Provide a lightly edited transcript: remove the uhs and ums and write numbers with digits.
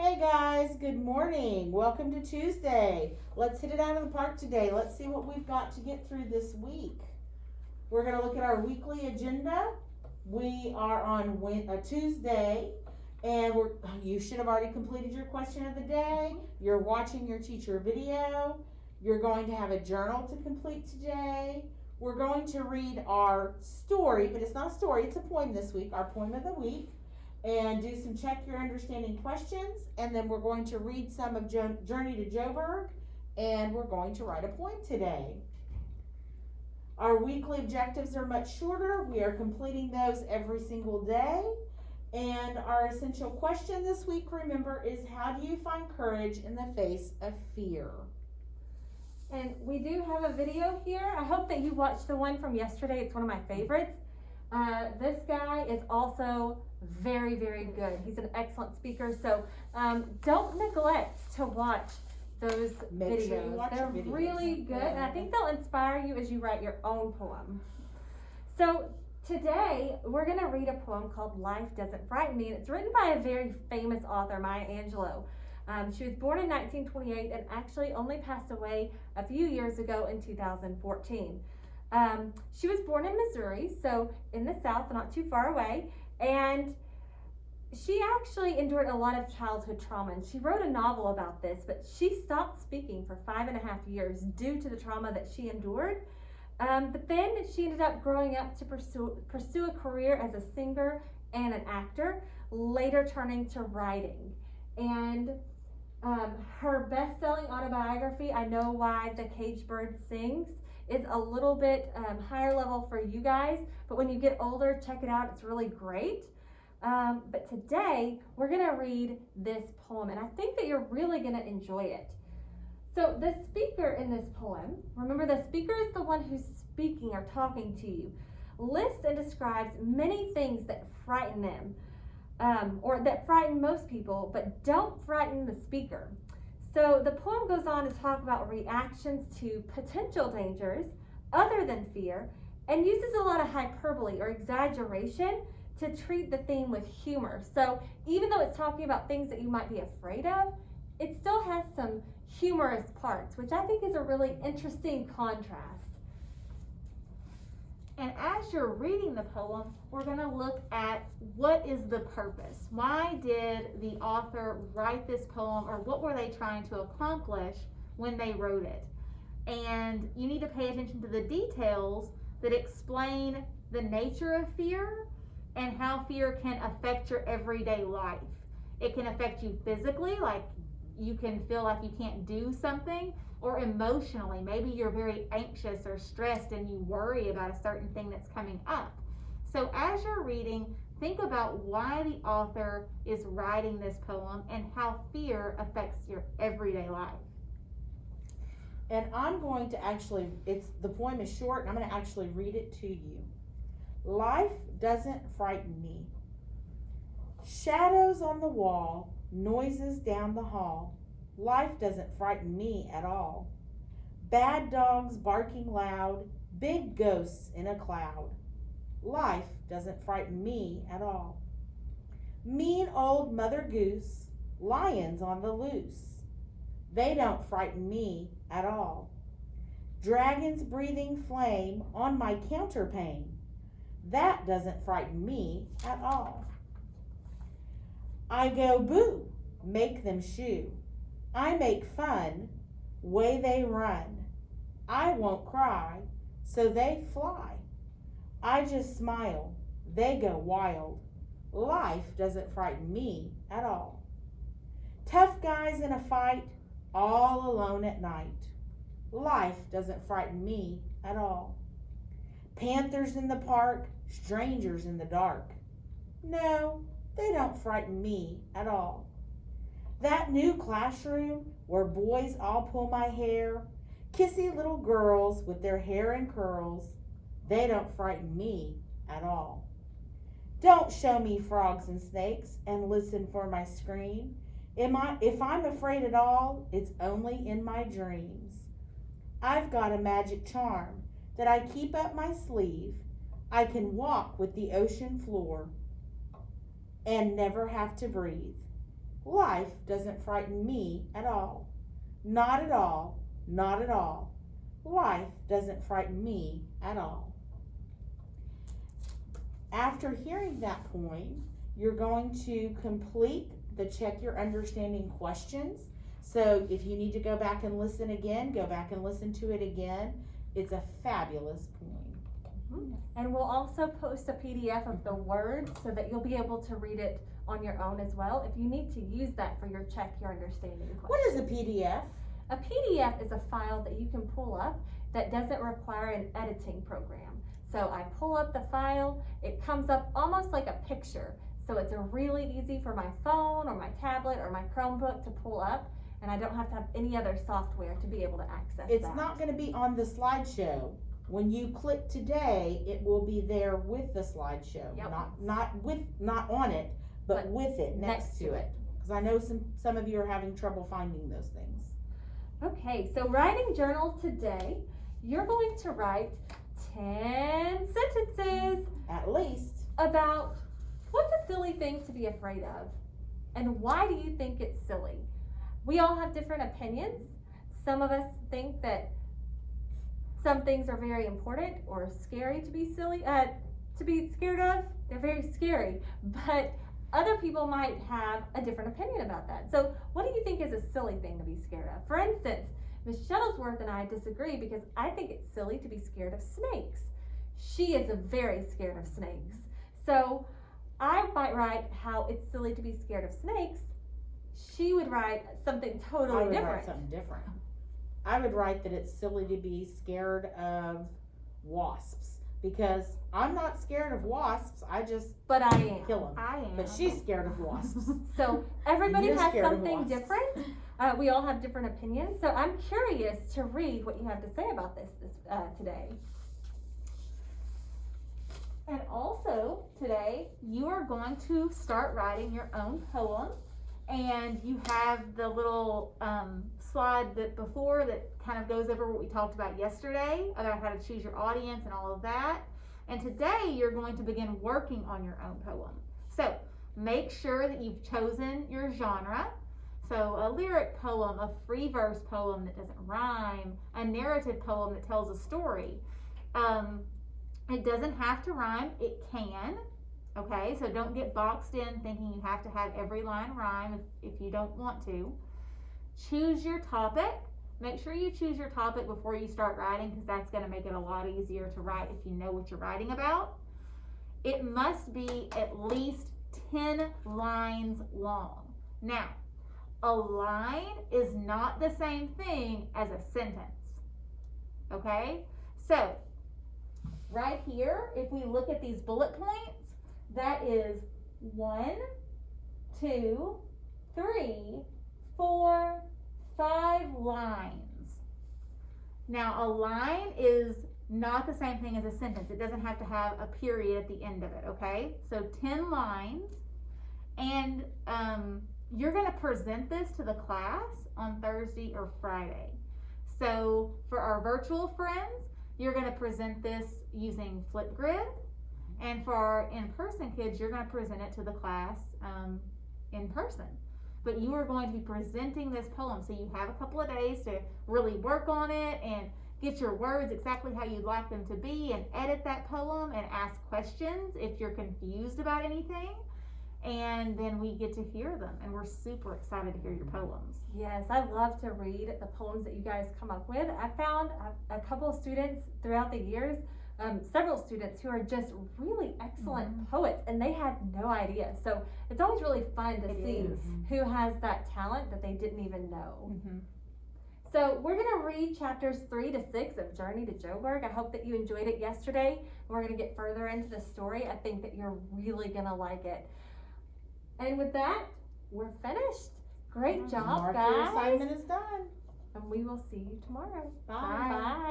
Hey guys, good morning. Welcome to Tuesday. Let's hit it out of the park today. Let's see what we've got to get through this week. We're going to look at our weekly agenda. We are on a Tuesday, and you should have already completed your question of the day. You're watching your teacher video. You're going to have a journal to complete today. We're going to read our story, but it's not a story, it's a poem this week, our poem of the week. And do some check your understanding questions, and then we're going to read some of Journey to Joburg, and we're going to write a poem today. Our weekly objectives are much shorter. We are completing those every single day. And our essential question this week, remember, is how do you find courage in the face of fear? And we do have a video here. I hope that you watched the one from yesterday. It's one of my favorites. This guy is also very, very good. He's an excellent speaker. So don't neglect to watch those videos. Sure you watch They're videos. Really good. And I think they'll inspire you as you write your own poem. So today we're going to read a poem called Life Doesn't Frighten Me. And it's written by a very famous author, Maya Angelou. She was born in 1928 and actually only passed away a few years ago in 2014. She was born in Missouri, so in the South, not too far away, and she actually endured a lot of childhood trauma, and she wrote a novel about this, but she stopped speaking for 5.5 years due to the trauma that she endured. But then she ended up growing up to pursue a career as a singer and an actor, later turning to writing. And her best-selling autobiography, I Know Why the Caged Bird Sings, is a little bit higher level for you guys, but when you get older, check it out. It's really great. But today, we're going to read this poem, and I think that you're really going to enjoy it. So the speaker in this poem, remember the speaker is the one who's speaking or talking to you, lists and describes many things that frighten them, or that frighten most people, but don't frighten the speaker. So the poem goes on to talk about reactions to potential dangers other than fear, and uses a lot of hyperbole or exaggeration to treat the theme with humor. So even though it's talking about things that you might be afraid of, it still has some humorous parts, which I think is a really interesting contrast. And as you're reading the poem, we're going to look at what is the purpose. Why did the author write this poem, or what were they trying to accomplish when they wrote it? And you need to pay attention to the details that explain the nature of fear and how fear can affect your everyday life. It can affect you physically, like you can feel like you can't do something, or emotionally, maybe you're very anxious or stressed and you worry about a certain thing that's coming up. So as you're reading, think about why the author is writing this poem and how fear affects your everyday life. And I'm going to the poem is short, and I'm going to actually read it to you. Life doesn't frighten me. Shadows on the wall, noises down the hall. Life doesn't frighten me at all. Bad dogs barking loud, big ghosts in a cloud. Life doesn't frighten me at all. Mean old Mother Goose, lions on the loose. They don't frighten me at all. Dragons breathing flame on my counterpane. That doesn't frighten me at all. I go boo, make them shoo. I make fun, way they run. I won't cry, so they fly. I just smile, they go wild. Life doesn't frighten me at all. Tough guys in a fight, all alone at night. Life doesn't frighten me at all. Panthers in the park, strangers in the dark. No, they don't frighten me at all. That new classroom where boys all pull my hair, kissy little girls with their hair in curls, they don't frighten me at all. Don't show me frogs and snakes and listen for my scream. If I'm afraid at all, it's only in my dreams. I've got a magic charm that I keep up my sleeve. I can walk with the ocean floor and never have to breathe. Life doesn't frighten me at all. Not at all, not at all. Life doesn't frighten me at all. After hearing that poem, you're going to complete the check your understanding questions. So if you need to go back and listen again, go back and listen to it again. It's a fabulous poem. And we'll also post a PDF of the words so that you'll be able to read it on your own as well if you need to use that for your check your understanding question. What is a PDF? A PDF is a file that you can pull up that doesn't require an editing program. So I pull up the file, it comes up almost like a picture. So it's really easy for my phone or my tablet or my Chromebook to pull up, and I don't have to have any other software to be able to access It's that. not going to be on the slideshow. When you click today, it will be there with the slideshow. Yep. Not on it, but But with it, next to it. Because I know some of you are having trouble finding those things. Okay, so writing journal today, you're going to write 10 sentences At least. about what's a silly thing to be afraid of and why do you think it's silly. We all have different opinions. Some of us think that some things are very important or scary to be to be scared of. They're very scary, but other people might have a different opinion about that. So what do you think is a silly thing to be scared of? For instance, Ms. Shuttlesworth and I disagree because I think it's silly to be scared of snakes. She is very scared of snakes. So I might write how it's silly to be scared of snakes. She would write something I totally would different. write something different. I would write that it's silly to be scared of wasps. Because I'm not scared of wasps. I just But I am. kill them. I am. But she's scared of wasps. So everybody You're has scared of something wasps. different. We all have different opinions. So I'm curious to read what you have to say about this today. And also today you are going to start writing your own poem, and you have the little slide that before that kind of goes over what we talked about yesterday about how to choose your audience and all of that. And today you're going to begin working on your own poem. So make sure that you've chosen your genre. So a lyric poem, a free verse poem that doesn't rhyme, a narrative poem that tells a story. It doesn't have to rhyme, it can. Okay, so don't get boxed in thinking you have to have every line rhyme if you don't want to. Choose your topic. Make sure you choose your topic before you start writing, because that's going to make it a lot easier to write if you know what you're writing about. It must be at least 10 lines long. Now, a line is not the same thing as a sentence. Okay? So, right here, if we look at these bullet points, that is 1, 2, 3, 4, 5 lines. Now, a line is not the same thing as a sentence. It doesn't have to have a period at the end of it, okay? So 10 lines, and you're going to present this to the class on Thursday or Friday. So for our virtual friends, you're going to present this using Flipgrid, and for our in-person kids, you're going to present it to the class in person. But you are going to be presenting this poem, so you have a couple of days to really work on it and get your words exactly how you'd like them to be, and edit that poem and ask questions if you're confused about anything. And then we get to hear them, and we're super excited to hear your poems. Yes, I love to read the poems that you guys come up with. I found a couple of students throughout the years, several students who are just really excellent poets, and they had no idea. So it's always really fun to see who has that talent that they didn't even know. So we're going to read chapters 3 to 6 of Journey to Joburg. I hope that you enjoyed it yesterday. We're going to get further into the story. I think that you're really going to like it. And with that, we're finished. Great job, Mark guys. your assignment is done. And we will see you tomorrow. Bye. Bye.